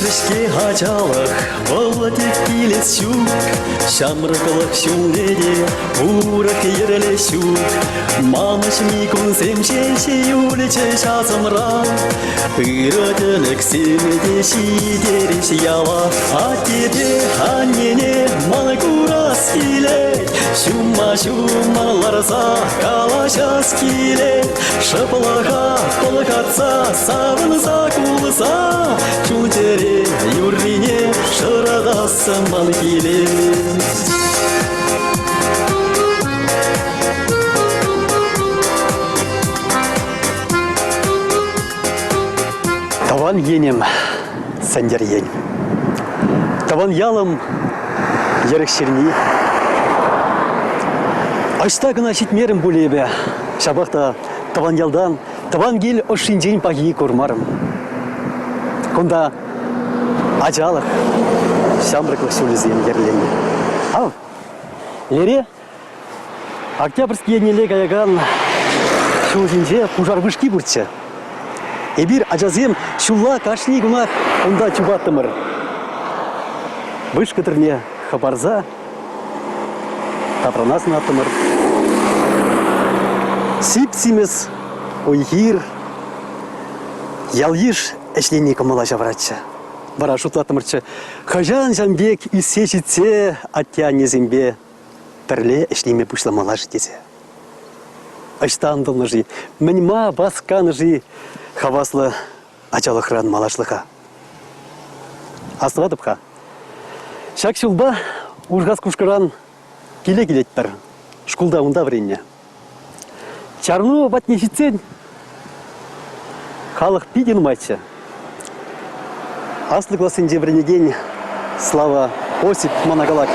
Ишришке ачалах, волотик килесюк, шамрыкылык шуледе, урак ерлесюк. Мамыш микун семшеше улече шазымра, пырытылык семеде шидереш яла. Атеде аннене малы курас килет, шума ларса калашас килет. Шыплаға қолықатса, савынса кулыса, чутере юррине шырағасы мал келет. Таван енем сәндер ен. Таван ялым ерік шерни. Ашта гына шитмерім бұлебе. Шабақта таван ялдан, таван гел ошинжен паги курмарым. Кунда ажалых, шамрыклық сөйлезем ерлені. Ау, лере, октябрьский енеле гаяган шулжинже пужарбышки бурчы. Эбир ажазем шулла кашни гунах онда чубаттымыр. Выш кытырне хабарза, тапранасын аттымыр. Сип-симес, ойхир, ялйиш эшлене кымыла жавратчы. Бара шутлатымырчы, хажан жамбек үссешітсе аття незембе, тірле эшлеме пушламала житезе. Аштандылны жи, мінма басканы жи, хаваслы ачалықран малашлыға. Астывадыпқа. Шак шулба ужғас кушкыран келе-келеттір. Шкулда унда вренне. Чарну батне житсен, халық пиден матча. Аслы классынде вренеден Слава Осип Манагалак.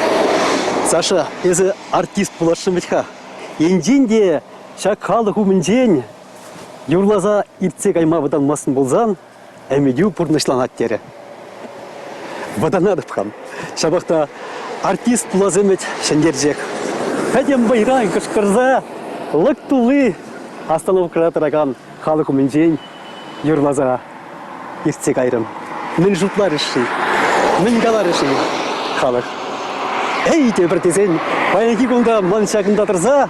Саша, езі артист булашын бітха. Енденде шак халық умінден юрлаза иртсек айма выдан масын болзан, әмедю пұрнышланат тері. Ваданадыпхам. Шабақта артист булазымет шендержек. Хәдем байран кышқырза, лык тулы остановкада тұраган халық умінден юрлаза иртсек айрым. Мін жұтлар іші, мін қалар іші халық. Әйте бір тезен, баянки күнда маншағында тұрза,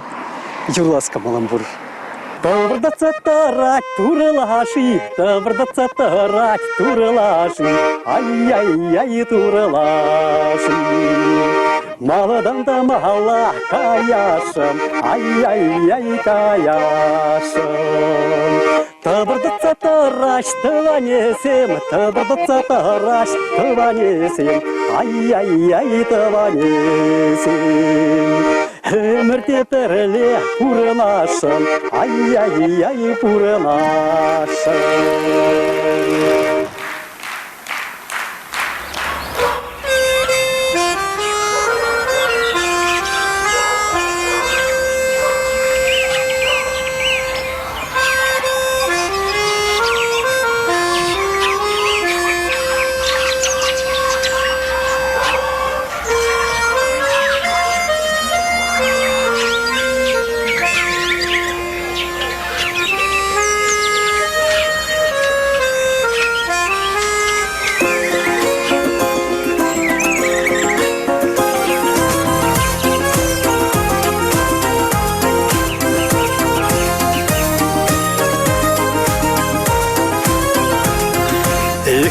юрласқа малам бұр. Табырдатса тарак турылаши, табырдатса тарак турылаши, ай-яй-яй турылаши. Маладан да мала каяшым, ай-яй-яй каяшым. Табырдатса тараш тыванесем, табырдатса тараш тыванесем, ай-яй-яй тыванесем. Өмірде тіріле пұрынашым, ай-яй-яй пұрынашым.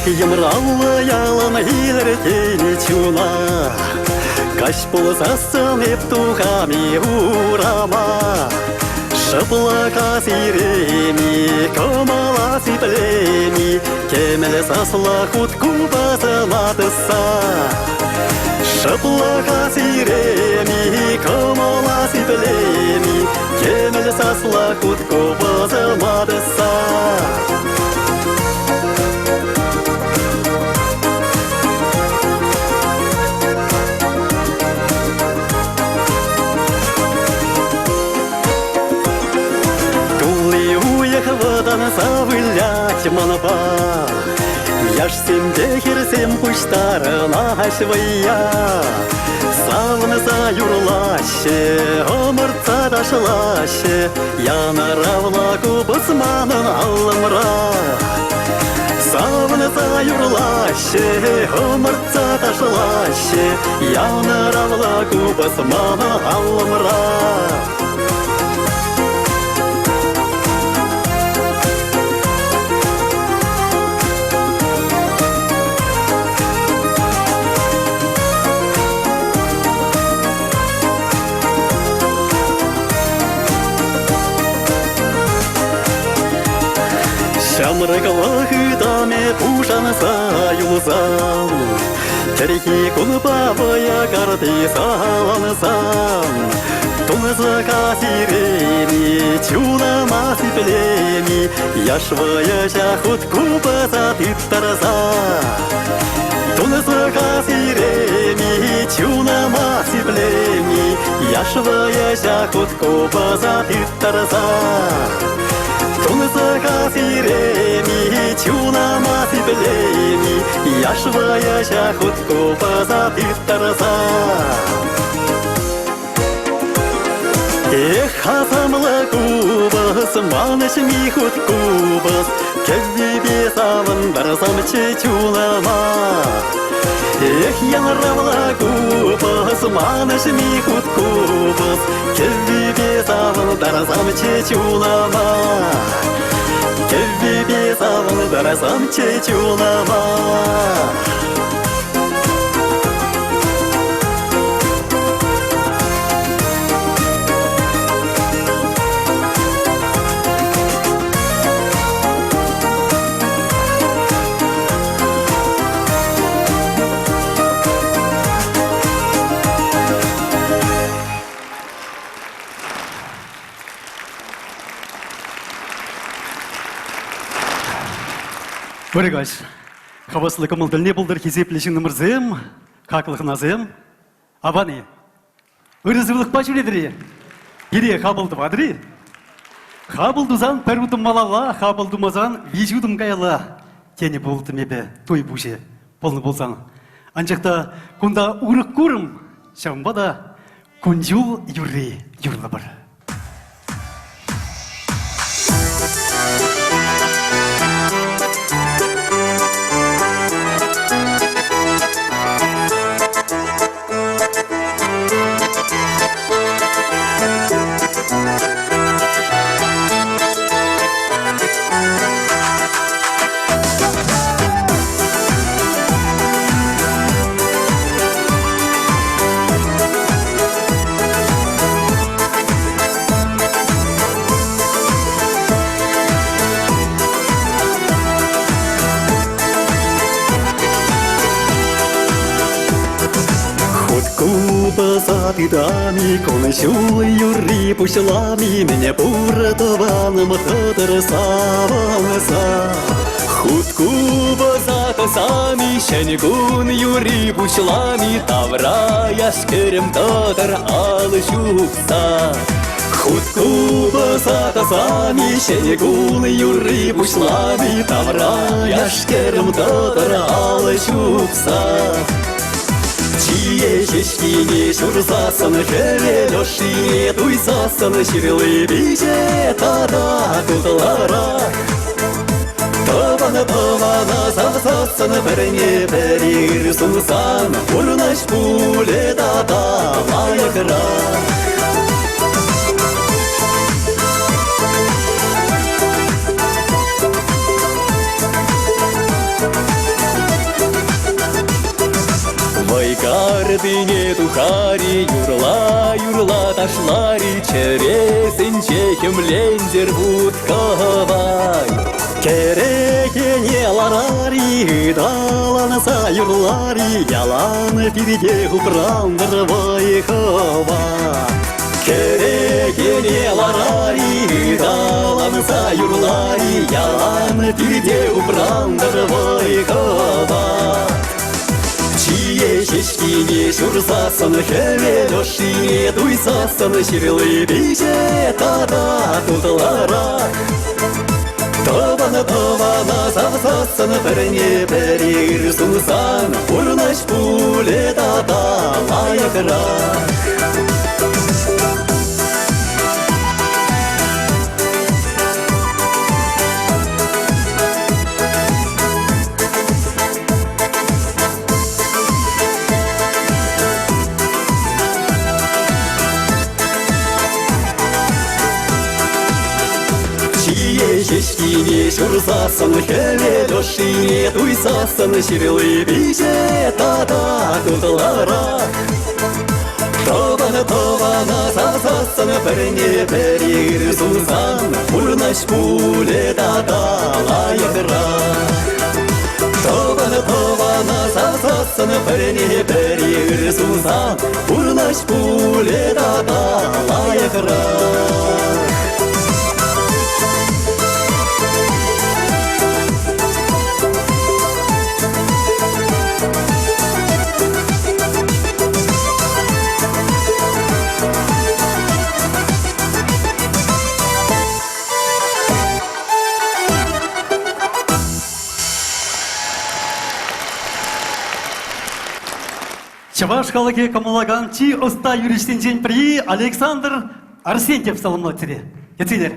Емраллы ялым илертене чуна, каш болсасын ептухами урама. Шыплака сиреми, комала сиплеми, кемеле сасла хутку басылатыса. Шыплака сиреми, комала сиплеми, кемеле сасла хутку басылатыса. Завылять манапа, я ж семде херсем пуштарына ашвая. Савнаса юрлаще, омырца ташлаще, я наравла кубысманын алымра. Савынса юрлаще, ымыртса ташлаще, яныравла кубас мама алымра. Шамрыклы даме пушанса юлсам, Терхи кулпавая карты салансам, Тунза касиреми, чуна маси племи, Яшвая шахут купаса тыттарса. Тунза касиреми, чуна маси племи, Яшвая шахут купаса тыттарса. Тунса касиреми, чуна маси племи, Яшвая шахутку позади тарса. Эх, хасамла кубас, маныш михут кубас, Кевви бесаван дарсам чечулама. Эх, янравла кубас, маныш михут кубас, Кевви бесаван дарсам чечулама. Кевви бесаван дарсам чечулама. Вырыгаш, хаваслы кымылдыл не болдыр кезеплешін ымырзым, каклық назым, абаны. Үрізілік ба жүредірі? Ере хабылды бадыры? Хабылдызан пәрудым малала, хабылдымазан вижудым каяла. Тені болды мебе той бұжы, болны болсан. Анжақта күнда ұрық көрім, шамбада күнжул юрри юрлы бар. Дами, кончул юрри пушлами, Меня буратованым хатыр саванса. Хутку базата сами, Шенегун юрри пушлами, Тавра яшкерем татар алышукса. Хутку базата сами, Шенегун юрри пушлами, Тавра яшкерем татар алышукса. Чие шешкине шурсасын, Хевелешине туйсасын, Ширлы биже тада култылара. Табаны савсасын, Біріне бірір сунсан, Урнаш пуле тада лайықра. Вайгардыне тухари, юрла ташлари, Чересінче хемлендер будкавай. Керекене ларари, даланса юрлари, Яланы пирде упрандыр вайхава. Керекене ларари, даланса юрлари, Яланы пирде упрандыр вайхава. Чие шешкине шурсасын, Хевелешине туйсасын, Ширлы биже тада култылара. Табаны савсасын, Біріне бірір сунсан, Урнаш пуле тада лайықра. шурсасын хеве дошине туйсасын ширилы биже тата тутылара. Тобаны сасасын перне перир сузан урнаш пуле тата лайыра. Тобаны сасасын перне перир сузан урнаш пуле тата лайыра. Чаваш халыке камалаган чи оста юриштен жен при Александр Арсентьев салымлы тире. Етсейлер.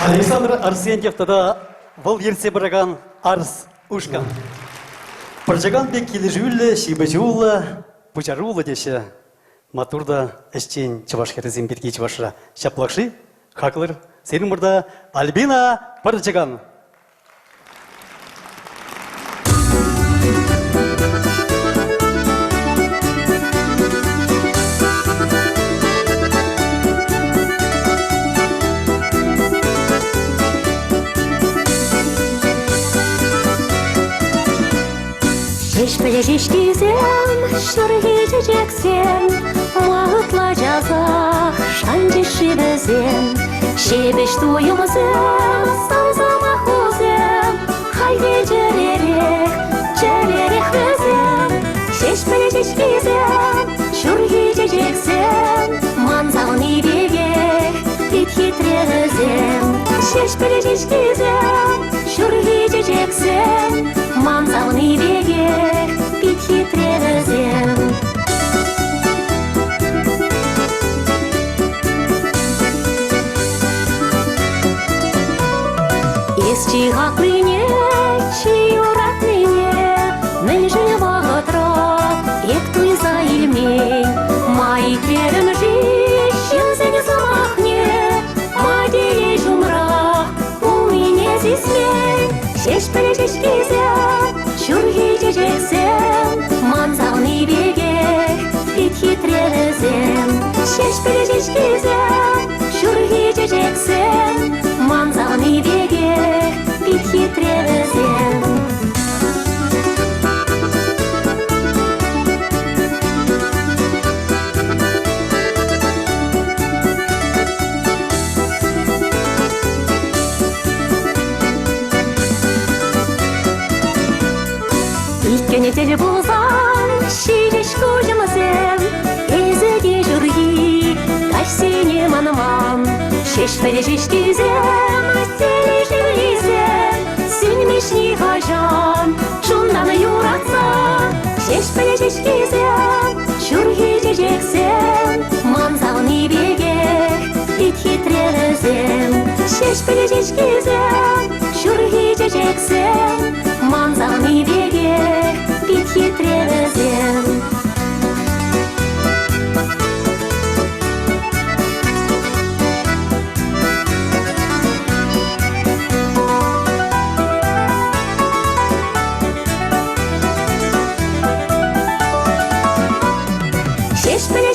Александр Арсентьев тогда был ерсе браган арс ушкан. Прожаган бек кележулле, шибежулла, пучарулла деше. Матурда эштен чавашхерезин бетки чавашра. Шаплакши, хаклыр, сенің мұрда Альбина Прожаган. Шешкизем, шүргежексем, уақытла жазақ, шанжеші бізем. Шебеш туйымызым, саузамақ өзім, қайде жүререк бізем. Шешкизем, шүргежексем, манзағын ибегек, бит хитрезем. Шешкизем, шүргежексем, манзағын ибегек, бит хитрезем. Есчи ғақлыне, чи юратныне, мінжі вағытра, ек туйза илмей. Май керім жи, шензен замахне, мадее жумра, умине зисмей. Шешкизем, шүргежексем, манзағын ибегек, бит хитрезем. Шешкизем, шүргежексем, манзағын ибегек, бит хитрезем. Иккене тел болзан, шилеш көжімізем, езіде жүргі, кайсене манымам. Шешкизем, сені жерлізем, сүймешні ғажам, шунданы юратсам. Шешкизем, шүргежексем, манзағын ибегек, бит хитрезем. Шешкизем, шүргежексем, манзағын ибегек, бит хитрезем.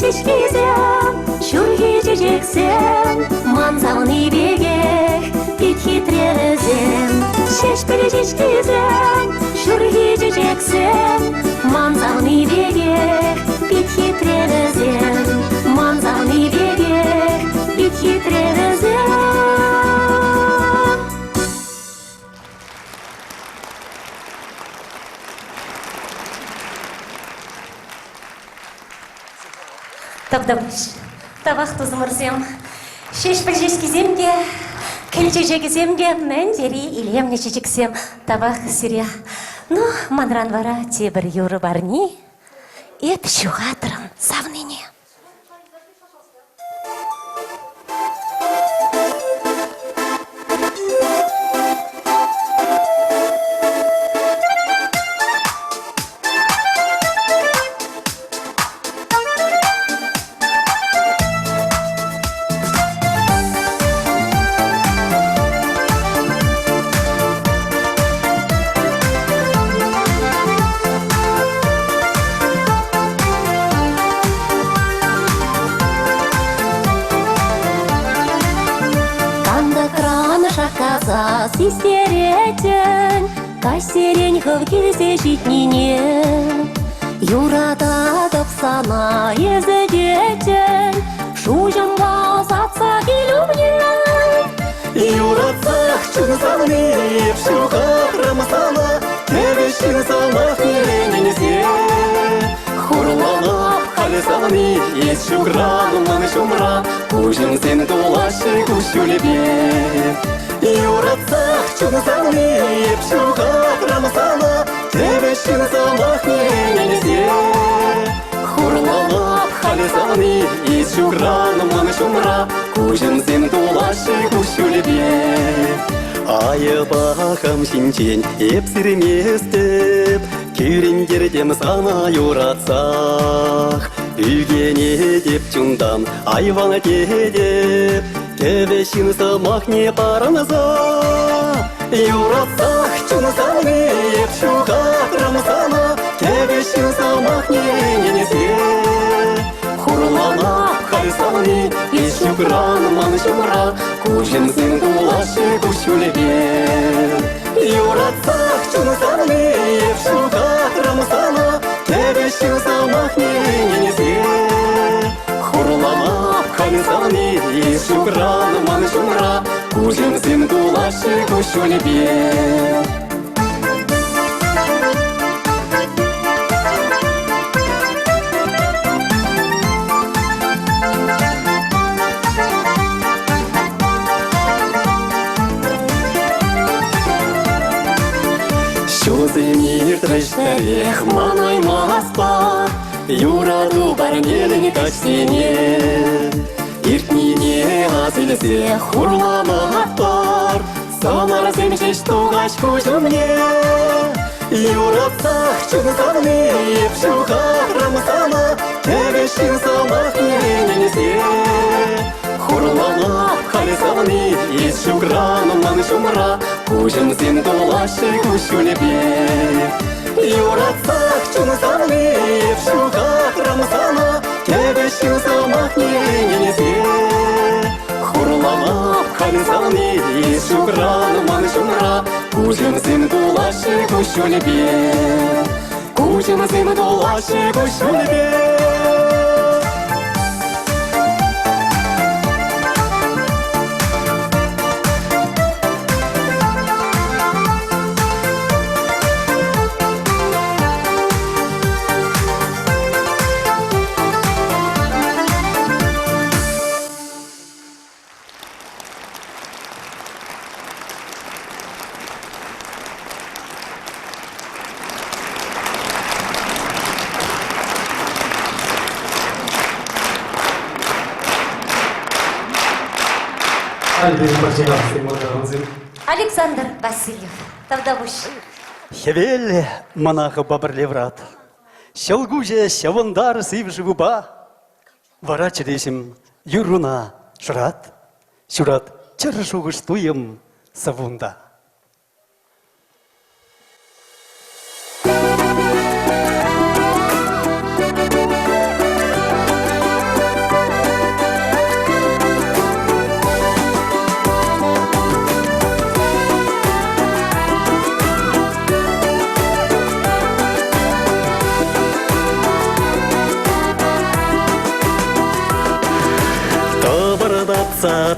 Шешкизем, шүргежексем, манзағын ибегек, бит хитрезем. Шешкизем, шүргежексем, манзағын ибегек, бит хитрезем. Манзағын ибегек, бит хитрезем. Табдамыш, табақ тұзымырзем, шешкиземге, келчежегіземге, мен жері илемне чечексем, табақ сиря. Ну, манран вара те бір юры барни, ет шуғатырын савныне. Сестеретен, кайсерень хов келсе житнине. Юрата тапсана езедетен, шужымға затса келумнен. Юратсақ чүнсаны, шуғатырымсаны, кебешін салмақ неленізе. Хурланып қалесаны, ес шуғраныман шумра, күжім сен толашы күшілебе. Юратсақ чүнсаны, шуғатырымсаны, кебешін салмақ неленізе. Хурланып қалесаны, ес шуғраныман шумра, күжім сен толашы күшілебе. Айыбағам шинчен епсірместіп, Керенгердем сана юратсақ. Үйгене деп чундан айвана кедеп, Кебешін сымақ не парымыза. Юратсақ чунсаны, еп Кебешін сымақ не ненесе. Хурлана қай сални, еще гранман шумра, кужемсин кулашы кушулебе. Юратсах чун сални, евшука рамсана, тебе щу самах не незе. Хурлама халисални, еще гранман шумра, кужемсин кулашы кушулебе. Мир трещарех маной маспа, юраду барнелин качсене, иртнине азылзе хурлама пар, самар земчеш тугаш кужумне, юратсах чунсамне, евшуха рамсана, тебешин самах ненезе. Хурлама халисавни, ещу гранман шумра, кужемсин кулашы кушулебе. Юратсах чунсамни, евшуха рамсана, тебешин самах ненезе. Хурлама халисавни, ещу гранман шумра, кужемсин кулашы кушулебе. Кужемсин кулашы кушулебе. Александр Васильев, Тавдавуш. Хевель монахы бабырлеврат, щелгуже щавандар сив живуба, вара чересим юруна шрат, сюрат чаршугыштуем савунда.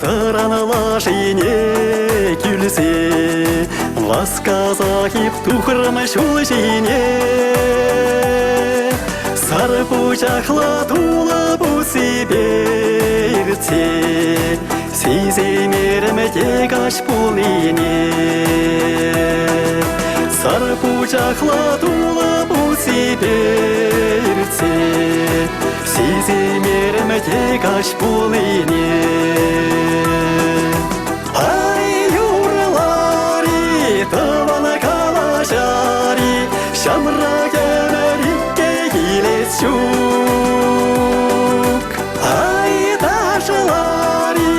Таранала жине күлсе, ласка захип тухрама шул жине. Сары пучақла тула бұ себерте, сеземерім тек аш бұл ене. Сары пучақла тула бұ себерте, сеземерім тек аш бұл ене. Ай, юрлари, тавана калашари, шамра кемерикке келес жүк. Ай, ташылари,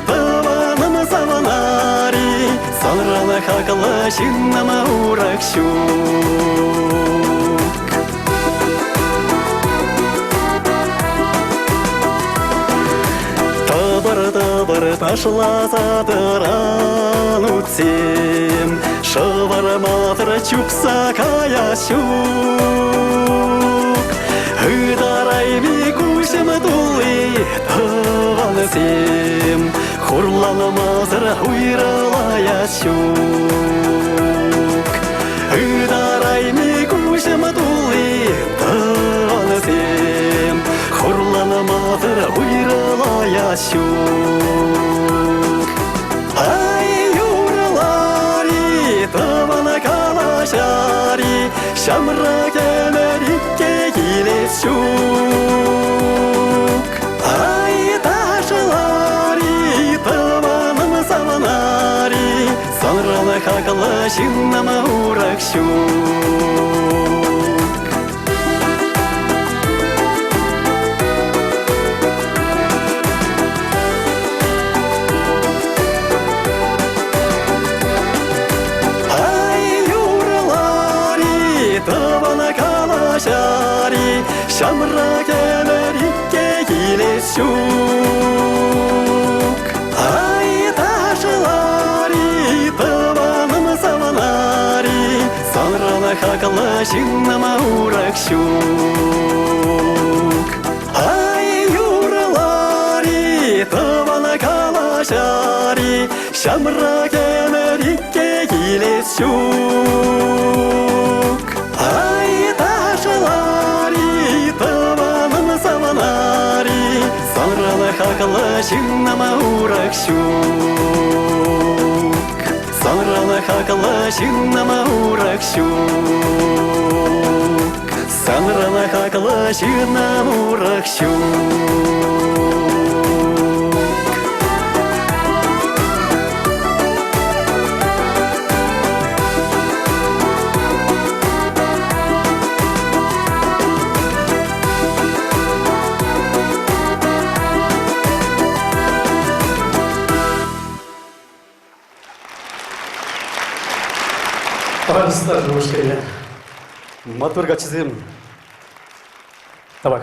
таваным саванари, санраны хақылы жиннама урак жүк. Табыр ташлазадыран утсем, шыварматыр чукса кая щук. Ыдарайми кушым тулы таванысем, хурланмазыр уйралая щук. Ыдарайми кушым тулы таванысем, хурланмазыр уйралая щук. Ай, юрлари, тавана калашари, шамра кемерикке келес жүк. Ай, ташылари, таваным саванари, санраны хақылы жиннама урак жүк. Шамра кемерикке келес щук. Ай, ташылари, тываным саванари, сонраны хакылы жиннама урак щук. Ай, юрылари, тываны калашари, шамра кемерикке келес щук. Ай, ташылари, тываным саванари, сонраны хакылы жиннама урак щук. Сонраны хакылы жиннама урак щук. Сонраны хакылы жиннама урак щук. Арыстар, девушка, матурга чизем. Давай.